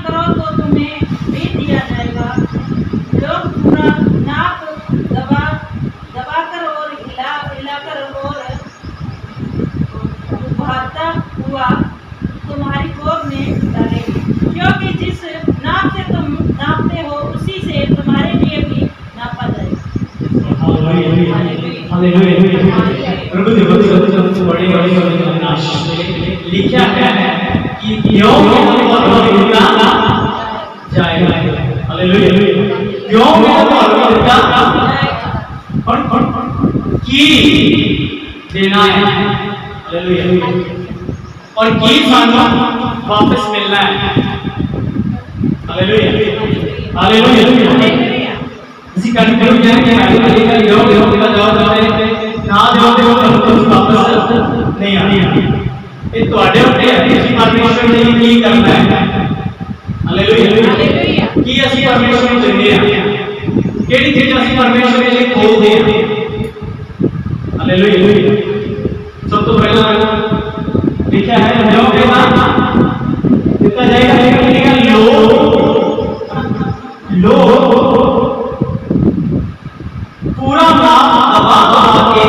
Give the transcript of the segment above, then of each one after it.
करो तो तुम्हें भी दिया जाएगा। लोग पूरा नाप दबाकर और हिलाकर और उभारता हुआ तुम्हारी गोद में डालेंगे, क्योंकि जिस नाप से तुम नापते हो उसी से तुम्हारे लिए भी नापा जाएगा। लिखा है कि क्यों मिलता जाएगा। क्यों मिलता की देना है और की सानू वापस मिलना है। इसी कारण करो क्या कि अली का योग का जवाब ना दो तो वापस नहीं आनी। ये ਤੁਹਾਡੇ ਉੱਤੇ ਹੈ ਕਿ ਅਸੀਂ ਪਰਮੇਸ਼ਰ ਲਈ ਕੀ ਕਰਨਾ ਹੈ। ਹਾਲੇਲੂਇਆ ਕੀ ਅਸੀਂ ਪਰਮੇਸ਼ਰ ਨੂੰ ਦਿੰਦੇ ਹਾਂ, ਕਿਹੜੀ ਚੀਜ਼ ਅਸੀਂ ਪਰਮੇਸ਼ਰ ਦੇ ਲਈ ਖੋਲਦੇ ਹਾਂ। ਹਾਲੇਲੂਇਆ ਸਭ ਤੋਂ ਪਹਿਲਾਂ लिखा है जो देना दिया जाएगा। लिखेगा लो पूरा नाम दबा के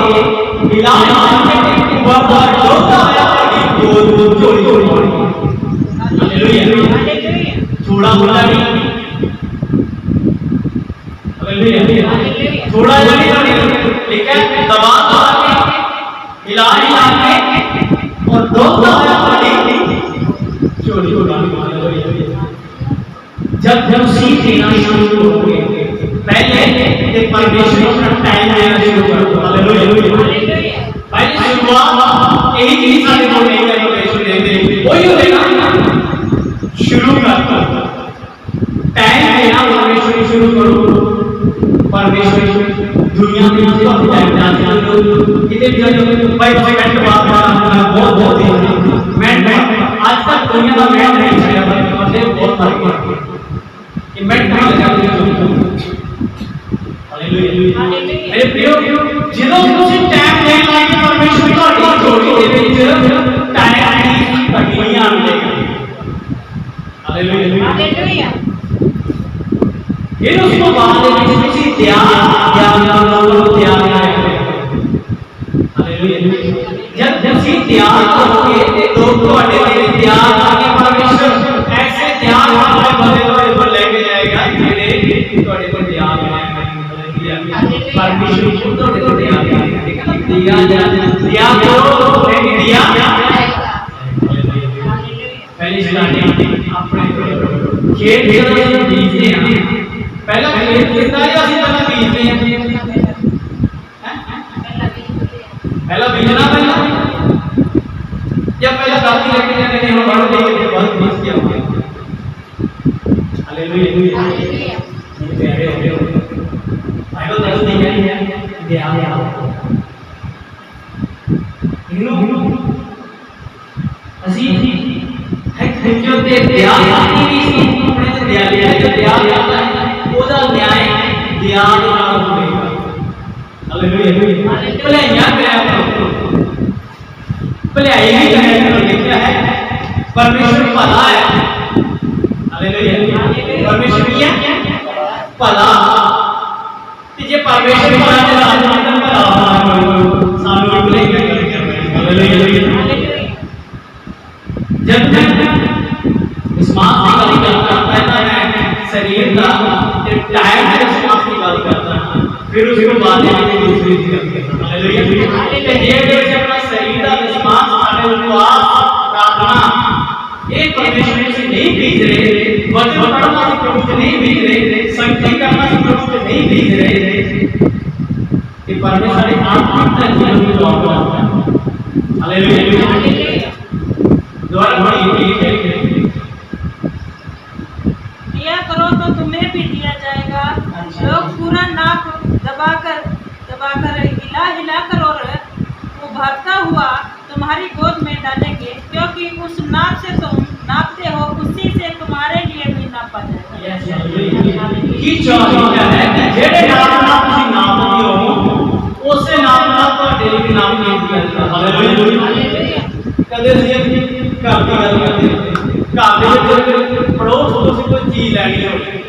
मिला के ऊपर जोता है और जोड़ी हालेलुया थोड़ा बोला नहीं हालेलुया थोड़ा नहीं लिखा है दबा के मिला के और दो जोड़ी जब सीख देना शुरू करोगे पहले परमेश्वर अपना टाइम देना शुरू करो। हालेलुया पहले शुरुआत यही चीज सारे को नहीं करना परमेश्वर देते वही देगा शुरू करता टाइम देना परमेश्वर शुरू करो। परमेश्वर दुनिया में बहुत टाइम डालते हैं लोग कितने भाई सेकंड बाद बहुत मैं आज तक दुनिया का मैं नहीं चला मुझे बहुत फर्क है कि मैं कहां लगा हालेलुया मेरे प्रियो जिਦੋਂ ਤੁਸੀਂ ਟਾਈਮ ਦੇਣ ਲੱਗੇ ਪਰਮੇਸ਼ਵਰ ਤੁਹਾਡੀ ਝੋਲੀ ਦੇ ਵਿੱਚ ਟਾਈਮ ਦੀ ਘਟੀਆਂ ਆਵੇਗਾ। ਹਾਲੇਲੂਇਆ ਇਹ ਉਸ ਤੋਂ ਬਾਅਦ ਦੇ ਵਿੱਚ ਤੁਸੀਂ ਧਿਆਨ ਹਾਲੇਲੂਇਆ जब ਤੁਸੀਂ ਧਿਆਨ ਕਰੋਗੇ ਤੇ ਲੋਕ ਤੁਹਾਡੇ ਲਈ ਧਿਆਨ ਕਰਕੇ ਪਰਮੇਸ਼ਵਰ ਐਸੇ ਧਿਆਨ ਵਾਲੇ ਬੰਦੇ ਤੁਹਾਡੇ ਕੋਲ ਲੈ ਕੇ ਜਾਏਗਾ ਜਿਹੜੇ ਤੁਹਾਡੇ ਕੋਲ ਧਿਆਨ परमेश्वर खुद तो दिया करो पहले स्टार्टिंग अपने खेत बीजते हैं पहला खेत कितना है ਅਸੀਂ पहला बीजते हैं पहला बीजना पहला या पहला काफी लेके जाने नहीं हम बड़े देखे बहुत बीज किया हुआ हालेलुया प्यारे हो बाइबल दस नहीं है ध्यान आओ इनो ਅਸੀਂ ਖਿੱਚੋ ਤੇ ਧਿਆਨ ਨਹੀਂ ਵੀ ਆਪਣੇ ਤੇ ਧਿਆਨ ਲਿਆ ਜੋ ਧਿਆਨ ਆਉਂਦਾ ਹੈ ਉਹਦਾ ਨਿਆਂ ਧਿਆਨ ਨਾਲ ਹੋਵੇਗਾ। ਹਾਲੇਲੂਇਆ ਭਲਾਈਆਂ ਕਰਿਆ ਕਰੋ ਭਲਾਈ ਵੀ ਕਰਿਆ ਕਰੋ। ਲਿਖਿਆ ਹੈ परमेश्वर भला है। हालेलुया परमेश्वर क्या भला जे परमेश्वर भला ते राजमान भला सानू भले करके हालेलुया जब तक इस मास की गल करता पहला है शरीर का ते टाइम है इस मास की गल करता फिर उसके बाद में दूसरी चीज करते हैं। हालेलुया ते ये अपना शरीर का विश्वास आने उपवास प्रार्थना ये परमेश्वर से नहीं बीज रहे वचन पढ़ना से प्रभु से नहीं बीज रहे संगति करना से प्रभु से नहीं बीज रहे ये परमेश्वर की आत्मिक जीवन की दुआ करता है। हालेलुया द्वारा बड़ी दिया करो तो तुम्हें भी दिया जाएगा। लोग पूरा नाप दबाकर हिलाकर और उभरता हुआ तुम्हारी गोद में डालेंगे, क्योंकि उस नाप से तुम नापते हो उसी से तुम्हारे लिए भी नापा जाएगा। की क्या है कि जेड़े नापना तुसी नापते हो उससे नापना ਤੁਹਾਡੇ ਲਈ ਨਾਪ ਨਹੀਂ ਦਿਆ ਜਾਂਦਾ। हालेलुया कदे ਅਸੀਂ घर की गल करते घर के पड़ोस तो रेडी हो गए।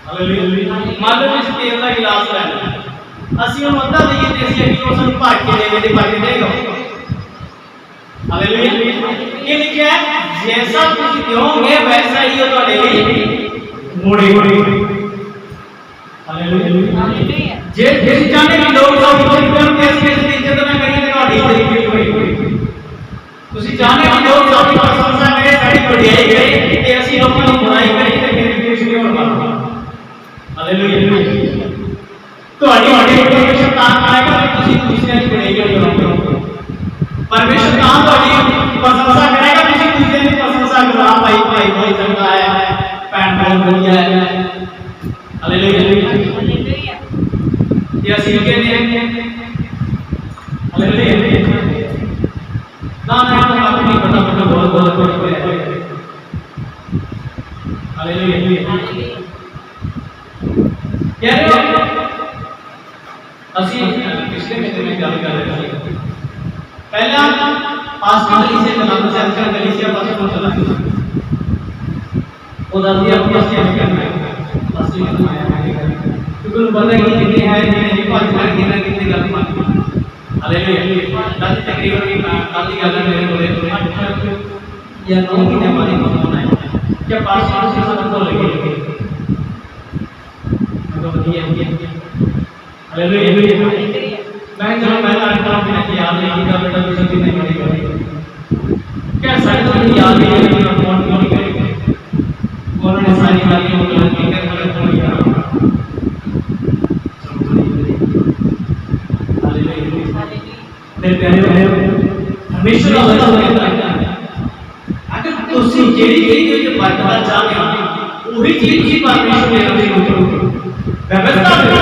हालेलुया। मान लो इस तेल का गिलास लेना ਅਸੀਂ ਉਹਨੂੰ ਅੱਧਾ ਦੇਈਏ ਤੇ ਅਸੀਂ ਅੱਗੇ ਉਸ ਨੂੰ ਭਰ ਕੇ ਦੇਵੇ ਤੇ ਭਰ ਕੇ ਦੇਗਾ। ਹਾਲੇਲੂਇਆ। ਇਹ ਲਿਖਿਆ ਹੈ ਜੈਸਾ ਤੁਸੀਂ ਦਿਓਗੇ ਵੈਸਾ ਹੀ ਉਹ ਤੁਹਾਡੇ ਲਈ ਮੋੜੇਗਾ। ਹਾਲੇਲੂਇਆ। ਜੇ ਤੁਸੀਂ ਚਾਹਦੇ ਕਿ ਲੋਕ ਸਾਡੀ ਇੱਜ਼ਤ ਕਰਨ ਤੇ ਅਸੀਂ ਇਸ ਦੀ ਇੱਜ਼ਤ ਨਾ ਕਰੀਏ ਤੇ ਤੁਹਾਡੀ ਇੱਜ਼ਤ ਹੋਏਗੀ। ਤੁਸੀਂ ਚਾਹਦੇ ਕਿ ਲੋਕ ਸਾਡੀ ਪ੍ਰਸ਼ੰਸਾ ਕਰੇ ਸਾਡੀ ਵਡਿਆਈ ਕਰੇ ਤੇ ਅਸੀਂ ਲੋਕਾਂ ਦੀ ਬੁਰਾਈ ਕਰੀਏ ਤੇ ਫਿਰ ਕੁਝ ਨਹੀਂ ਹੋਣਾ। ਹਾਲੇਲੂਇਆ। ਤੁਹਾਡੀ ਪਰਮੇਸ਼ਰ ਤਾਂ ਆਏਗਾ ਕਿ ਤੁਸੀਂ ਦੂਸਰਿਆਂ ਦੀ ਬੁਰਾਈ ਕਰੋਗੇ। ਪਰਮੇਸ਼ਰ ਤਾਂ ਤੁਹਾਡੀ ਪ੍ਰਸ਼ੰਸਾ ਕਰੇਗਾ ਤੁਸੀਂ ਦੂਸਰਿਆਂ ਦੀ ਪ੍ਰਸ਼ੰਸਾ ਕਰੋ। ਭਾਈ ਭਾਈ ਬਹੁਤ ਚੰਗਾ ਹੈ, ਭੈਣ ਬਹੁਤ ਵਧੀਆ ਹੈ। ਹਾਲੇਲੂਇਆ। ये ਅਸੀਂ ਕਹਿੰਦੇ ਹਾਂ ਹਾਲੇਲੂਇਆ। ਨਾ ਆਪਣੀ ਪਤਾ ਬਹੁਤ ਬਹੁਤ ਹੈ। ਹਾਲੇਲੂਇਆ। ਯਾਰ ਅਸੀਂ ਪਿਛਲੇ ਮਹੀਨੇ में ਗੱਲ कर रहे थे पहला पास्टर गलीसिया कलाम से अंदर गलीसिया पास्टर को चला वो दादी अपनी से करना है पास्टर ने आया है क्योंकि पता है कि कितने है नहीं पास्टर ने कितने गलत मान हालेलुया। दादी तकरीबन दादी गल मेरे बोले या 9 महीने हमारे मौजूद है जब पास्टर से सब को लगे तो बढ़िया हालेलुया। मैं जब पहला आता हूं मैंने याद नहीं किया बेटा कुछ भी नहीं करेगा क्या शायद मुझे याद नहीं है कि कौन कौन करेगा उन्होंने सारी बातें मतलब लेकर मुझे फोन किया। हालेलुया। मेरे प्यारे भाइयों हमेशा अल्लाह कहता है अगर ਤੁਸੀਂ ਜਿਹੜੀ ਚੀਜ਼ ਵਿੱਚ ਵਰਤਣਾ ਚਾਹਦੇ ਹੋ ਉਹੀ ਚੀਜ਼ ਹੀ ਪਰਮੇਸ਼ਰ ਨੇ ਆਪਣੀ व्यवस्था में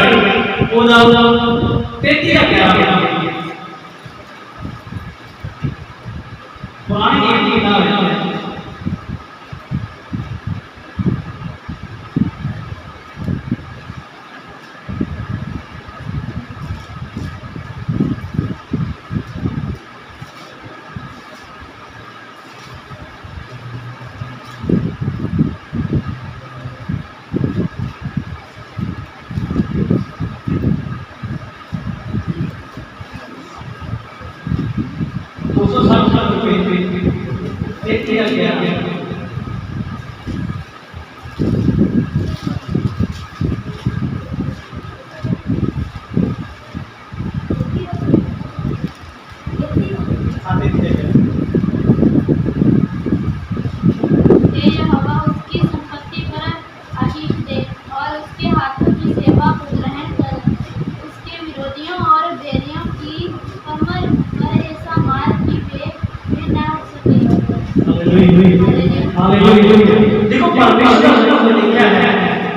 ਉਹਦਾ तेती का क्या है पुराने नियम की किताब है देखो परमेश्वर ने लिखा है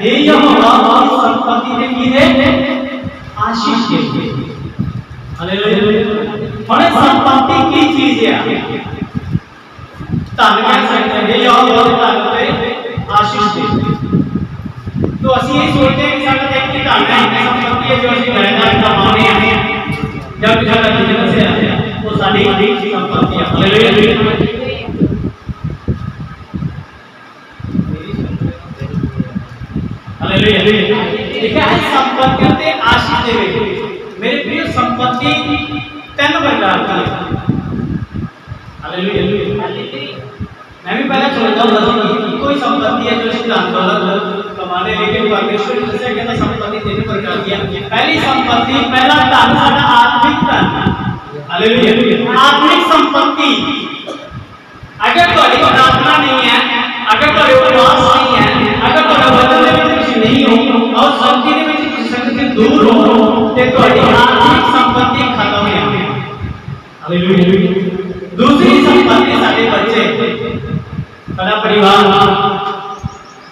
हे यहोवा की संपत्ति ने की है आशीष दी। हालेलुया। हमें संपत्ति की चीज है धन कह सकते हैं हे यहोवा ने धन पे आशीष दी। तो ਅਸੀਂ ਇਹ सोचते हैं कि साਡਾ एक ही धन है संपत्ति है जो ਅਸੀਂ जायदाद कमाने हैं जब साਡਾ बिजनेस है वो साडी संपत्ति है। हालेलुया। लिखा है संपत्ति ते आशीष देवे। मेरे प्रिय संपत्ति 3 प्रकार की है। हालेलुया। मैं भी पहले सोचता हूं कि कोई संपत्ति है जो सिद्धांत दौलत कमाने लेकिन परमेश्वर जैसे कहता संपत्ति 3 प्रकार की है। पहली संपत्ति पहला धन साडा आत्मिक धन। हालेलुया। आत्मिक संपत्ति अगर तुम्हारी प्रार्थना नहीं है अगर तुम्हारे उपवास नहीं है अगर तुम्हारा वचन नहीं हो और शक्ति के बीच शक्ति से दूर हो ते ਤੁਹਾਡੀ आर्थिक संपत्ति खत्म है। हालेलुया। दूसरी संपत्ति साडे बच्चे साडा परिवार।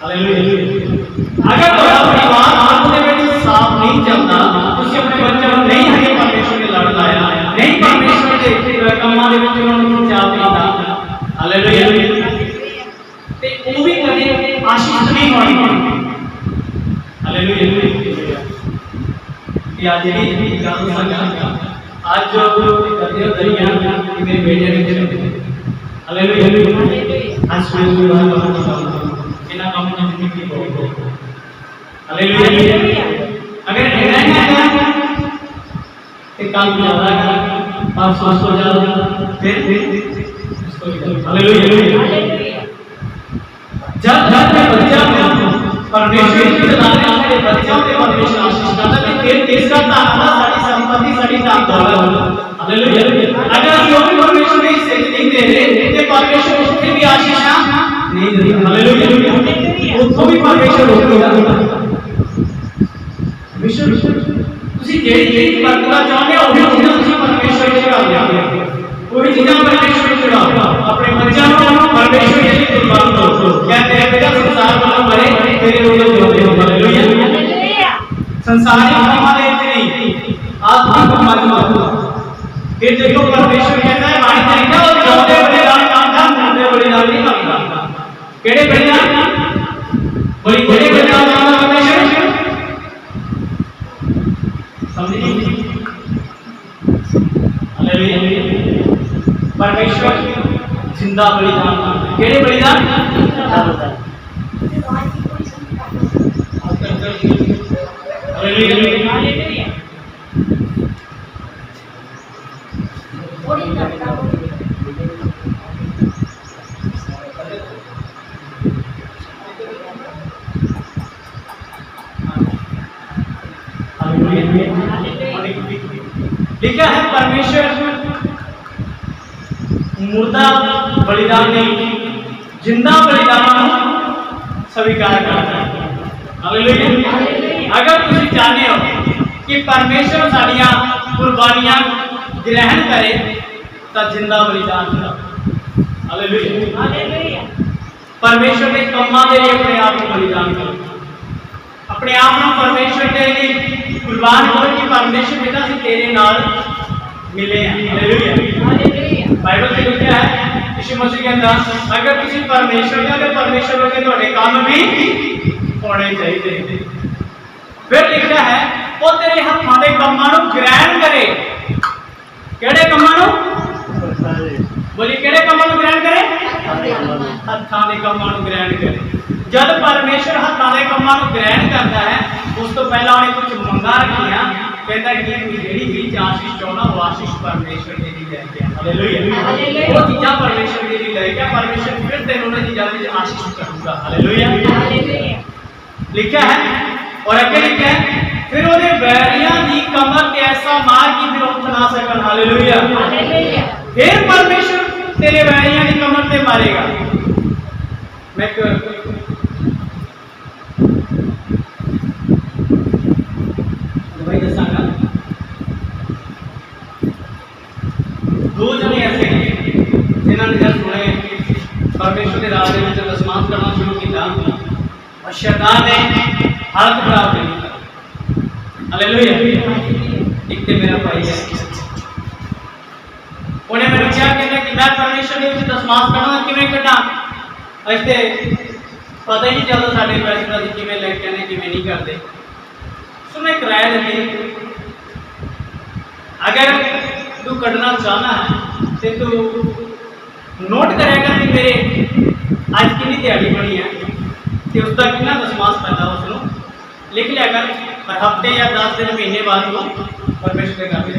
हालेलुया। अगर ਤੁਹਾਡਾ परिवार आपके बीच साफ नहीं चलता ਤੁਸੀਂ अपने बच्चों को नहीं हरे परमेश्वर ने लड़ लाया नहीं परमेश्वर के कामां दे विच उन्होंने चाह देता। हालेलुया। ते वो भी कभी आशीष नहीं होनी। हालेलुया। कि आज ये गल सका आज जो करते हो दरिया कि मेरे बेटे ने हालेलुया। आज सुबह इना काम ने जिंदगी हालेलुया। अगर रहना है तो काम ज्यादा कर, परसों हो जाओ, फिर हालेलुया। जब घर में बच्चा परमेश्वर की चलाने वाले बच्चों के परमेश्वर आशीष करता है, फिर तीसरा ताकत सारी संपत्ति सारी ताकत। हालेलुया। अगर जो भी परमेश्वर ने इसे नहीं दे रहे तो परमेश्वर उसके भी आशीष नहीं देता। हालेलुया। उसको भी परमेश्वर रोकेगा। विश्व ਤੁਸੀਂ ਜਿਹੜੀ ਚੀਜ਼ ਵਰਤਣਾ ਚਾਹੁੰਦੇ ਹੋ ਉਹੀ ਚੀਜ਼ਾਂ ਤੁਸੀਂ ਪਰਮੇਸ਼ਵਰ ਨੂੰ ਚੜਾਉਂਦੇ ਹੋ, ਉਹੀ ਚੀਜ਼ਾਂ ਪਰਮੇਸ਼ਵਰ ਨੂੰ ਚੜਾਓ। ਆਪਣੇ ਬੱਚਿਆਂ ਨੂੰ ਪਰਮੇਸ਼ਵਰ ਦੀ ਕੁਰਬਾਨ ਕਰੋ। ਕਹਿੰਦੇ ਆ ਬੇਟਾ ਸੰਸਾਰ ਵੱਲੋਂ ਮਰੇ ਤੇਰੇ ਵੱਲੋਂ ਜਿਉਂਦੇ ਹੋ। ਹਾਲੇਲੂਇਆ। ਸੰਸਾਰਿਕ ਕੰਮਾਂ ਦੇ ਵਿੱਚ ਨਹੀਂ, ਆਤਮਿਕ ਕੰਮਾਂ 'ਚ ਮਤ। ਫਿਰ ਦੇਖੋ ਪਰਮੇਸ਼ਵਰ ਕਹਿੰਦਾ ਹੈ ਬਾਣੀ ਚਾਹੀਦਾ ਉਹ ਜਿਉਂਦੇ ਬਲੀਦਾਨ ਕਰਦਾ, ਮਰਦੇ ਬਲੀਦਾਨ ਨਹੀਂ ਕਰਦਾ। ਕਿਹੜੇ ਬਲੀਦਾਨ? ਕਿਹੜੇ ਬਲੀਦਾਨ ਕਰਦਾ ਪਰਮੇਸ਼ਵਰ? परमेश्वर जिंदा बलिदान, केड़े बलिदान? लिखा है परमेश्वर मुर्दा बलिदान नहीं जिंदा बलिदान स्वीकार करता है। हालेलुया। अगर तुम चाहते हो कि परमेश्वर साड़ियां कुर्बानियां ग्रहण करे तो जिंदा बलिदान करो। हालेलुया। परमेश्वर के कम्मां दे लिए अपने आप को बलिदान करो, अपने आप को परमेश्वर के लिए कुर्बान करो कि परमेश्वर बेटा से तेरे नाल मिले हैं। हालेलुया। बाइबल में लिखा है यीशु मसीह कहता अगर किसी परमेश्वर का तो परमेश्वर के थोड़े काम भी होने चाहिए। फिर लिखा है वो तेरे हत्थों के कामां नूं ग्रहण करे। केड़े कामां नूं? बोली केड़े कामां नूं ग्रहण करे? हत्थों के कामां नूं ग्रहण करे। जब परमेश्वर हत्थों के कामां नूं ग्रहण करता है उस तो पहला उन्हें कुछ मंगा रखियां, कहता है कि जेड़ी भी आशीष चाहना वो आशीष परमेश्वर के लिए लेके आ। हालेलुया। वो चीज़ां परमेश्वर के लिए लेके आ, परमेश्वर फिर तेरे उन्हें चीज़ां में आशीष करूंगा। हालेलुया। लिखा है और आगे लिखा है फिर उन्हें बैरियां दी कमर कैसा मार की फिर उठ ना सकन। हालेलुया। फिर परमेश्वर तेरे बैरियां दी कमर पे मारेगा। मैं भाई दसांगा दो जने ऐसे जिन्होंने जब सुने परमेश्वर के राज में जब दसमांत करना शुरू किया और शैतान ने हालत खराब कर दी। हालेलुया। एक तो मेरा भाई है उन्हें मैंने क्या कहना कि मैं परमेश्वर के दसमांत करना किवें कटा ऐसे पता ही नहीं चलता साढ़े पैसे का किवें लेके आने किवें नहीं करते। सुने किराया देते अगर तू कटना चाहना है तो तू नोट करेगा कि मेरे आज की दिहाड़ी बनी है कि उसका कितना दसमास पैदा उसको लिख लिया कर और हफ्ते या 10 दिन महीने बाद वो परमेश्वर का भी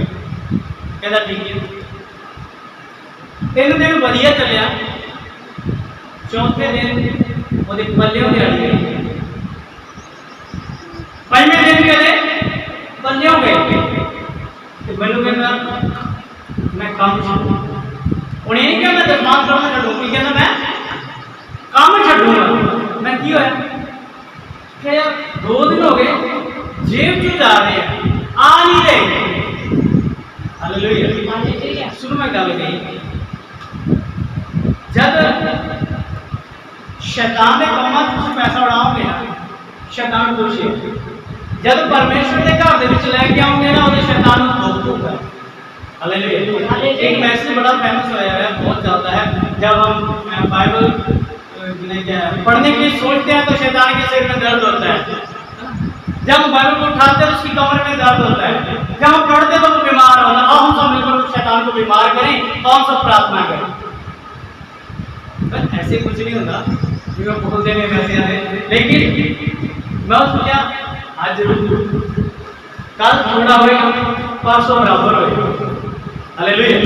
कहता ठीक है। 3 दिन बढ़िया चलिया, चौथे दिन वो पल्ले दिहाड़ी गई, 5वें दिन कहते पल्ले हो गए तो मैनू कहना मैं काम छूँ उन्हें नहीं क्या मैं दसमांत करना छूँ कि कहना मैं काम छूँगा। मैं की होया कि यार 2 दिन हो गए जेब क्यों जा रहे हैं आ नहीं रहे। हालेलुया। सुनो मैं गल कही जब शैतान के कामां तुसीं पैसा उड़ाओगे ना शैतान खुश है। जब परमेश्वर के घर के लैके आओगे ना वो शैतान दुख होगा। हालेलुया। एक मैसेज बड़ा फेमस होया है बहुत ज़्यादा है जब हम बाइबल पढ़ने के लिए सोचते हैं तो शैतान के सिर में दर्द होता है। जब हम बाइबल को उठाते हैं उसकी कमर में दर्द होता है। जब हम पढ़ते हैं तो वो बीमार होता है। और हम सब मिलकर शैतान को बीमार करें और हम सब प्रार्थना करें। ऐसे कुछ नहीं होता बोलते हैं वैसे आते लेकिन मैं सोचा आज कल थोड़ा होएगा परसों बराबर होएगा। हालेलुया।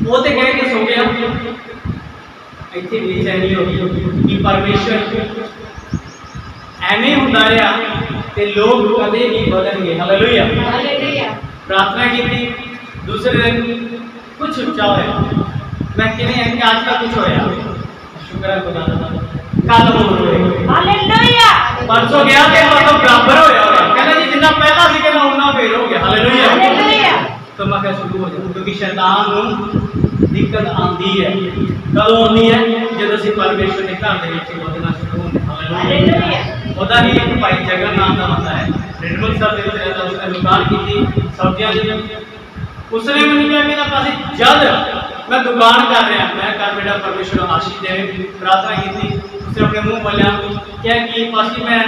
वो तो कह के सो गया इतनी बेचैनी हो गई कि परमेश्वर एवें होता रहा ते लोग कदे नहीं बदलणगे। हालेलुया। प्रार्थना की थी दूसरे दिन कुछ ऊंचा होया, मैं कहने कि आज का कुछ होया, शुक्र है खुदा दा, कल हो हालेलुया। परसों गया ते परसों बराबर होया कहना जी जितना पहला सी कहना उतना फेर हो गया। हालेलुया। तो मैं क्या शुरू हो जाऊं क्योंकि शैतान ਨੂੰ दिक्कत आंदी है, कदों आंदी है जब ਅਸੀਂ परमेश्वर के घर ਦੇ ਵਿੱਚ ਵਧਣਾ शुरू होंगे। हालेलुया। ਉਹਦਾ ਹੀ ਇੱਕ ਭਾਈ जगन्नाथ ਦਾ ਬੰਦਾ ਹੈ ਰਿਡਮਲ ਸਾਹਿਬ ਦੇ ਵਿੱਚ ਰਹਿੰਦਾ, ਉਸਨੇ ਦੁਕਾन ਕੀਤੀ सब्जियां ਦੀ। उसने मैंने क्या कहना पासी जब मैं दुकान कर रहा मैं कर बेटा परमेश्वर आशीष दे प्रार्थना की थी। उसने अपने मुंह बोलिया क्या कि पासी मैं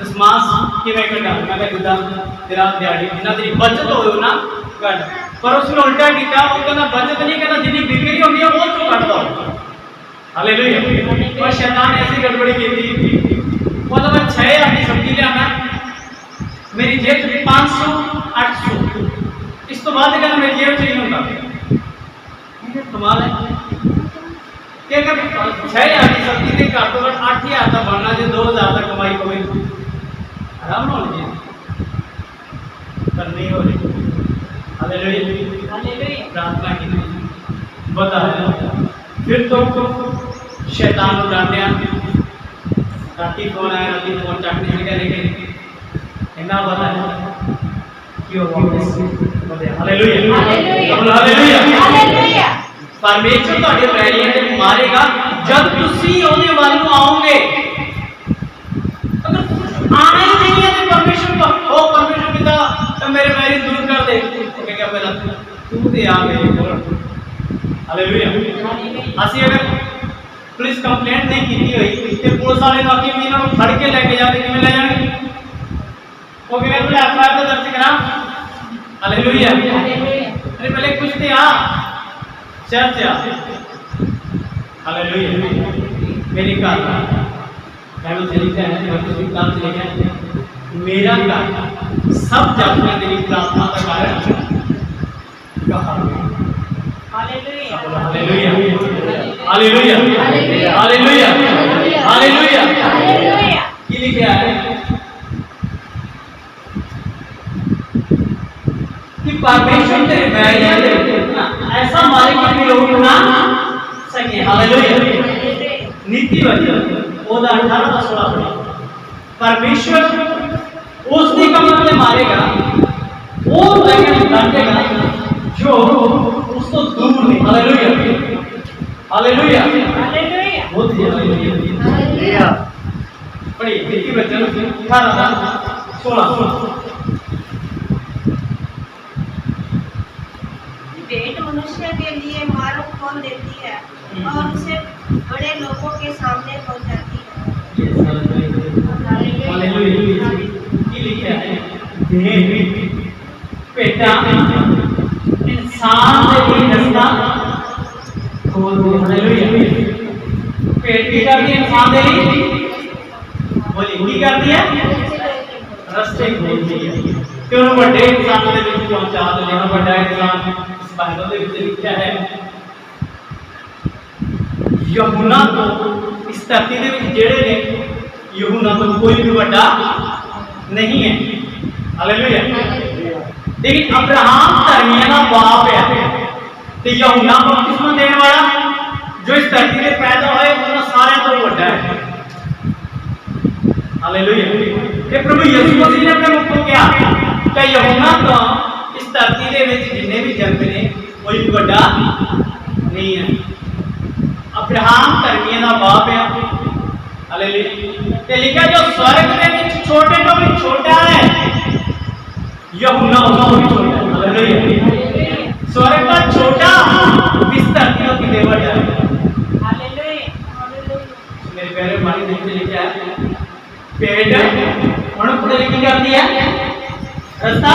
दसमास किवें कटा, मैं कहा गुदा तेरा दिहाड़ी जिन्ना तेरी बचत हो ना कट, पर उसने उल्टा किया वो कहना बचत नहीं कहना जितनी बिक्री होती है वो तो कट दो। हालेलुया। और शैतान ऐसी गड़बड़ी की थी वो तो मैं 6 आटी सब्जी लिया मेरी जेब 500 800 इस तो बाद कहना मेरी जेब से नहीं होता कमाल है क्या कर 6 आटी सब्जी के घट तो घट 8000 का बनना जो 2000 तक कमाई होगी आराम हो रही पर नहीं हो रही। हालेलुया। प्रार्थना की बता फिर तो शैतान को डांटिया राती फोन आया, राती फोन चकने लगा लेकिन इतना बता कि वो वापस बदे। हालेलुया। हालेलुया। परमेश्वर ਤੁਹਾਡੇ ਵੈਰੀਆਂ ਤੇ ਮਾਰੇਗਾ जब ਤੁਸੀਂ ਉਹਦੇ ਵੱਲ ਨੂੰ ਆਓਗੇ। अगर आना ही नहीं है तो परमेश्वर को ओ परमेश्वर पिता तो मेरे वैरी दूर कर दे तो क्या पहला तू ते आ मेरे कोल। हालेलुया। ਅਸੀਂ अगर पुलिस कंप्लेंट नहीं की हुई तो पुलिस वाले बाकी भी इन्हों फड़ के लेके जाते किमें ले जाएंगे वो कह रहे एफआईआर तो दर्ज करा। हालेलुया। अरे पहले कुछ थे आ चर्च आ। हालेलुया। मेरी कार बाइबल से लिखा है मत्ती किताब से लिखा है मेरा घर सब जगह तेरी प्रार्थना का कारण कहा। Hallelujah. Hallelujah. Hallelujah. Hallelujah. Hallelujah. ये लिखा है कि परमेश्वर तेरे वैरियों से ऐसा मारेगा कि लोग ना सके। हालेलुया। नीति वचन ओदा 18-16 परमेश्वर उसकी कमर में मारेगा वो लेकिन डांटेगा जो उसको दूर नहीं। हालेलुया। हालेलुया। हालेलुया। बहुत ही हालेलुया। पढ़िए नीति वचन 18-16 भेंट मनुष्य के लिए मार्ग खोल देती है और उसे बड़े लोगों के सामने पहुंचाती है। हालेलुया। ये लिखा है भेंट बेटा इंसान के लिए रास्ता खोल दे। हालेलुया। भेंट की करती है इंसान के लिए बोली की करती है रास्ते खोलती है क्यों बड़े इंसान के बीच पहुंचा देना। बड़ा इंसान इस बाइबल में लिखा है यूहन्ना तो इस धरती के विच जेड़े ने यूहन्ना तो कोई भी बड़ा नहीं है। हालेलुया। लेकिन अब्राहम धर्मियों का बाप है तो यूहन्ना बपतिस्मा देने वाला जो इस धरती में पैदा होए उन्होंने सारे तो बड़ा है। हालेलुया। ये प्रभु यीशु मसीह ने अपने मुख को कहा कि यूहन्ना तो इस धरती के विच जिन्ने भी जन्मे ने कोई भी बड़ा नहीं है। अब्राहम धर्मियों का बाप है। हालेलुया। ते लिखा जो स्वर्ग के विच छोटे तो भी छोटा है यूहन्ना उसको भी छोटा है। हालेलुया। स्वर्ग का छोटा इस धरती को कितने बड़ा है। हालेलुया। मेरे प्यारे मानी नीचे लिखा है पेड़ मनुष्य की करती है रास्ता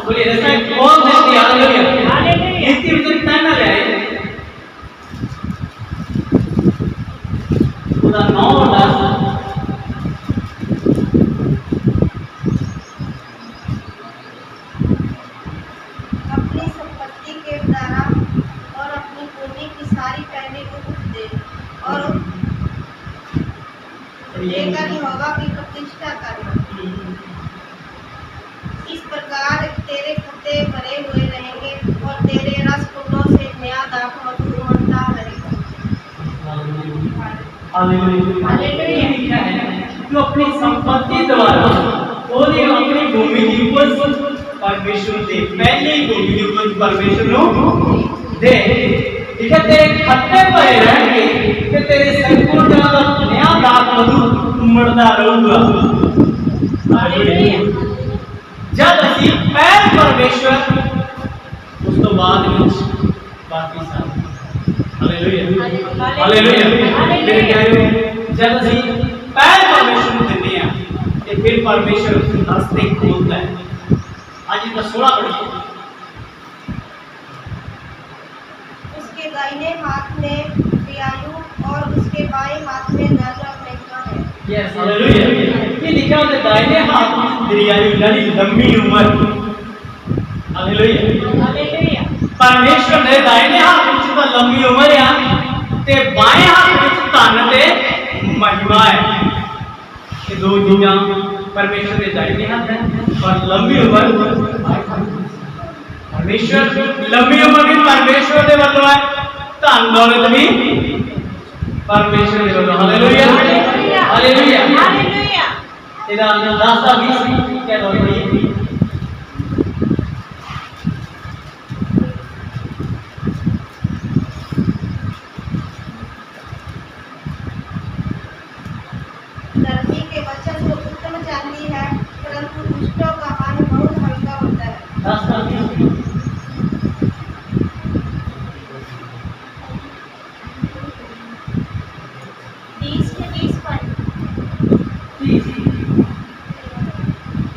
बोलिए रास्ता कौन देती है। हालेलुया। हालेलुया। नीति विचलित ना जाए खुदा 9-10 के द्वारा और अपनी भूमि की सारी पहली उपज दे और देकर यहोवा की प्रतिष्ठा करना। इस प्रकार तेरे कुत्ते भरे हुए रहेंगे और तेरे रस कुंडों से नया दाख मधु उमड़ता रहेगा। हालेलुया जो अपनी संपत्ति द्वारा ਉਹਨੇ अपनी भूमि की उपज परमेश्वर दे पहले ही भूमि की उपज परमेश्वर ਨੂੰ दे ठीक है तेरे खत्ते भरे रहेंगे कि तेरे संपूर्ण नया दाख मधु उमड़ता रहूगा। हालेलुया जब ਅਸੀਂ ਪਹਿਲ परमेश्वर ਉਸ ਤੋਂ ਬਾਅਦ ਵਿੱਚ ਬਾਕੀ ਸਾਰੇ हालेलुया हालेलुया जब ਅਸੀਂ ਪਹਿਲ परमेश्वर ਨੂੰ ਦਿੰਦੇ ਆ ਤੇ ਫਿਰ परमेश्वर ਰਸਤੇ ਖੋਲਦਾ ਹੈ। ਅੱਜ ਦਾ 16 ਪੜ੍ਹੀਏ। उसके दाहिने हाथ में प्रियायु और उसके बाएं हाथ में नर रखा है। यस हालेलुया ये लिखा है दाहिने हाथ में प्रियायु यानी लंबी उम्र। हालेलुया हालेलुया परमेश्वर ने दाहिने हाथ में तो लंबी उम्र है ते बाएं हाथ में धन ते महिमा है। ये दो चीज़ां परमेश्वर के दाहिने हाथ है और लंबी उम्र परमेश्वर लंबी उम्र भी परमेश्वर के वालों है धन दौलत भी परमेश्वर के वालों। हालेलुया हालेलुया हालेलुया तेरा 10-20 क्या बोल रही है। धर्मी के वचन को उत्तम चांदी है परंतु दुष्टों का हाथ बहुत हल्का होता है। 10-20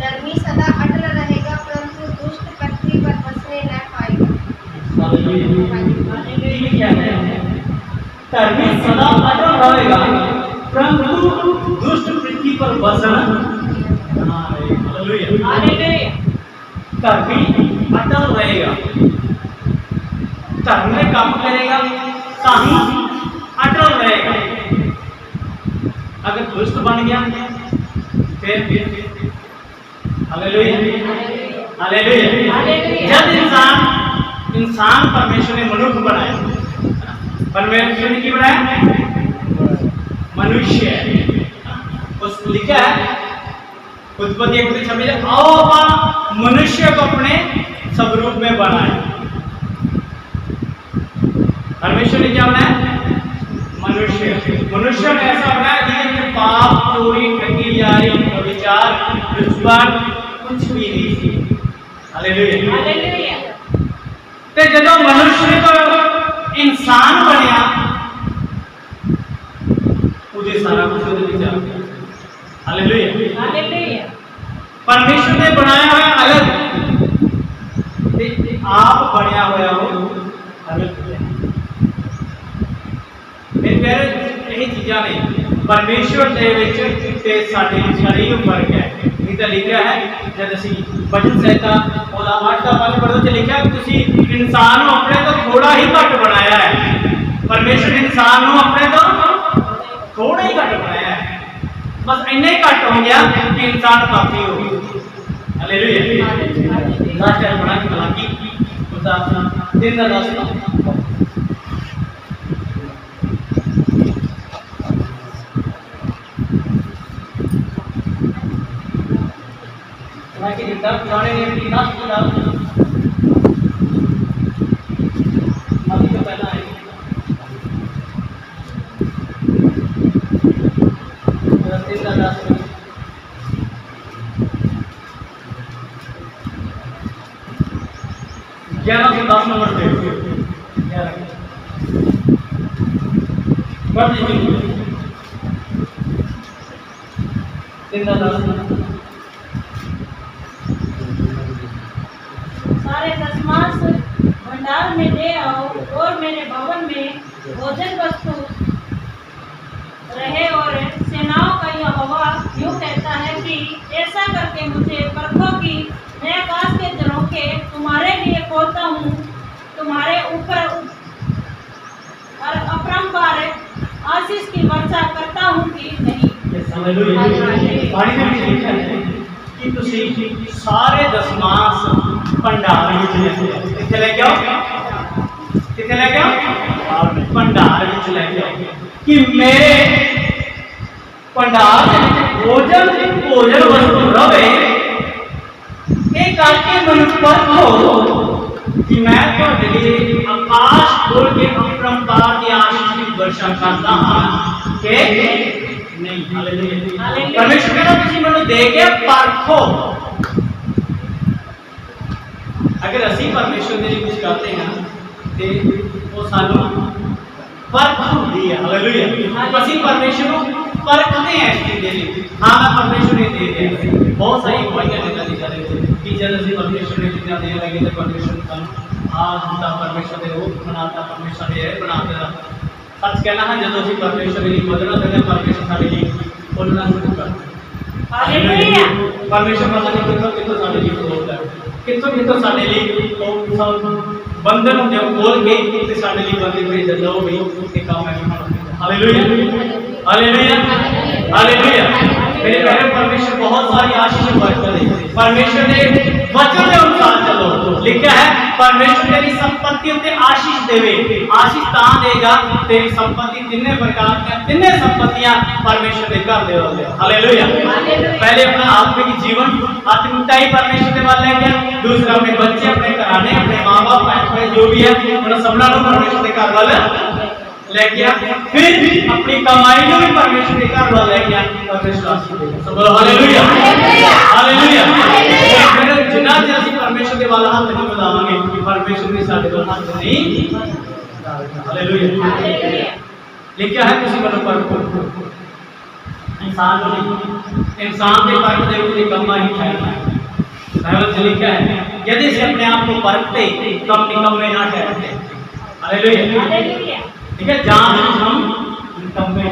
धर्मी सदा अटल रहेगा परंतु दुष्ट पृथ्वी पर बसने न पाएगा। धर्मी सदा अटल रहेगा परंतु दुष्ट पृथ्वी पर बसना। हालेलुया धर्मी अटल रहेगा धर्म में काम करेगा ताही अटल रहेगा। अगर दुष्ट बन गया फिर हालेलुया हालेलुया जब इंसान परमेश्वर ने मनुष्य बनाया परमेश्वर ने क्या बनाया मनुष्य उस लिखा है उत्पत्ति 1:26 आओ अपन मनुष्य को अपने स्वरूप में बनाए। परमेश्वर ने क्या बनाया मनुष्य ने ऐसा बनाया जिसमें पाप चोरी ठगी यारी विचार दुष्पार कुछ भी नहीं थी। हालेलुया हालेलुया ते जब मनुष्य को इंसान बनया उसे सारा कुछ उसे विचार किया। हालेलुया हालेलुया परमेश्वर ने बनाया है अलग ते आप बनया होया हो अलग। मेरे प्यारे यही चीज़ां ने परमेश्वर दे विच ते साडे विच नहीं फर्क है। नहीं तो लिखा है जब असीं वचन संहिता ओदा 8 का 5 पढ़दे ते लिखा है तुसीं इंसान नूं अपने तो थोड़ा ही घट बनाया है। परमेश्वर इंसान नूं अपने तो थोड़ा ही घट बनाया है बस इन्ना ही घट हो गया कि इंसान पापी हो गया। हालेलुया लास्ट टाइम पढ़ा कि हालांकि खुदा अपना दिन का रास्ता कि तब पुराने नियम की नाश की बात अभी तो पहला है 11 से 10 नंबर पे पढ़ लीजिए 3-10 सारे दशमांश भंडार में ले आओ और मेरे भवन में भोजन वस्तु रहे और सेनाओं का यहोवा यूं कहता है कि ऐसा करके मुझे परखो कि मैं आकाश के झरोखे तुम्हारे लिए खोलता हूँ ਹਾਲੇਲੂਇਆ ਬਾਣੀ ਦੇ ਵਿੱਚ ਲਿਖਿਆ ਹੈ ਕਿ ਤੁਸੀਂ ਸਾਰੇ ਦਸਮਾਸ ਭੰਡਾਰ ਵਿੱਚ ਲੈ ਕੇ ਆਓ। ਕਿੱਥੇ ਲੈ ਕੇ ਆਓ? ਕਿੱਥੇ ਲੈ ਕੇ ਆਓ? ਭੰਡਾਰ ਵਿੱਚ ਲੈ ਕੇ ਆਓ ਕਿ ਮੇਰੇ ਭੰਡਾਰ ਦੇ ਵਿੱਚ ਭੋਜਨ ਵਸਤੂ ਰਵੇ। ਇਹ ਕਰਕੇ ਮੈਨੂੰ ਪਰਖੋ कि मैं ਤੁਹਾਡੇ ਲਈ ਆਕਾਸ਼ ਖੋਲ ਕੇ अपरंपार ਦੀ ਆਸ਼ੀष ਦੀ ਵਰਸ਼ਾ ਕਰਦਾ ਹਾਂ ਕਿ ਨਹੀਂ। ਹਾਲੇਲੂਇਆ। ਪਰਮੇਸ਼ਰ ਕਹਿੰਦਾ ਤੁਸੀਂ ਮੈਨੂੰ ਦੇ ਕੇ ਪਰਖੋ। अगर ਅਸੀਂ ਪਰਮੇਸ਼ਰ ਦੇ ਲਈ ਕੁਝ ਕਰਦੇ ਹਾਂ ਤੇ ਉਹ ਸਾਨੂੰ ਪਰਖ ਹੁੰਦੀ ਹੈ। ਹਾਲੇਲੂਇਆ। ਅਸੀਂ ਪਰਮੇਸ਼ਰ ਨੂੰ परखते हैं इस चीज के लिए। हाँ मैं परमेश्वर ने दे दिया। बहुत सारी गवाहियां देता दी जा रही थी कि जब ਅਸੀਂ परमेश्वर ने चीज़ें देने लगे तो परमेश्वर का आज परमेश्वर ने रूप बनाता, परमेश्वर ने बनाते रहा। सच कहना है जब ਅਸੀਂ परमेश्वर ਦੀ ਬੋਲਣਾ ਤੇ परमेश्वर ਸਾਡੇ ਲਈ ਬੋਲਣਾ ਸ਼ੁਰੂ ਕਰਦਾ। ਹਾਲੇਲੂਇਆ। परमेश्वर ਪਤਾ ਨਹੀਂ ਕਿੱਥੋਂ ਸਾਡੇ ਲਈ ਬੋਲਦਾ ਹੈ, ਕਿੱਥੋਂ ਸਾਡੇ ਲਈ ਉਹ ਸਭ ਬੰਧਨ ਹੁੰਦੇ ਖੋਲ ਕੇ ਤੇ ਸਾਡੇ ਲਈ ਬੰਦੇ ਭੇਜ ਦਿੰਦਾ। ਉਹ ਵੀ ਇਹ ਕੰਮ ਹੈ। Hallelujah hallelujah hallelujah. मेरे प्यारे परमेश्वर बहुत सारी आशीष बरकत है। परमेश्वर ने वचन के अनुसार चलो। लिखा है परमेश्वर तेरी संपत्ति उत्ते आशीष देवे। आशीष ता देगा तेरी संपत्ति तिन्ने प्रकार की तिन्ने संपत्तियां परमेश्वर दे घर देगा। हालेलुया। पहले अपना आत्मिक जीवन आत्मिकता ही परमेश्वर के वाल लेके, दूसरा अपने बच्चे, अपने घराने, अपने माँ बाप, अपने जो भी है उन्हें सबना परमेश्वर के घर वाले लेके आ, फिर अपनी कमाई को भी परमेश्वर के घर वाला लेके आ। परमेश्वर आशीष देगा। सब बोलो हालेलुया हालेलुया। फिर जिन्ना चਿਰ ਅਸੀਂ परमेश्वर ਦੇ ਵਾਲਾ ਹੱਥ ਨਹੀਂ ਵਧਾਵਾਂਗੇ ਕਿ परमेश्वर ਨੇ ਸਾਡੇ ਵੱਲ ਹੱਥ ਨਹੀਂ ਵਧਾਵੇਗਾ। ਹਾਲੇਲੁਇਆ। ਲਿਖਿਆ ਹੈ ਤੁਸੀਂ ਮੈਨੂੰ ਪਰਖੋ। इंसान को नहीं, इंसान के कर्म दे उसके कम्मा ही ठहरना है। बाइबल में लिखा है यदि से अपने आप को परखते कम निकम्मे ना ठहरते। हालेलुया। ठीक है, जहाँ हम निकम्मे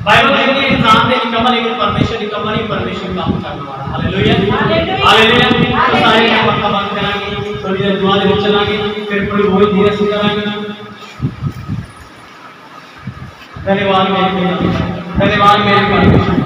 बाइबल कहती है इंसान से निकम्मा लेकिन परमेश्वर निकम्मा नहीं, परमेश्वर काम करने वाला। Hallelujah hallelujah. तो सारे काम का बंद कराएंगे, थोड़ी देर दुआ में चलाएंगे, फिर थोड़ी बहुत धीरे से कराएंगे। धन्यवाद मेरे परमेश्वर।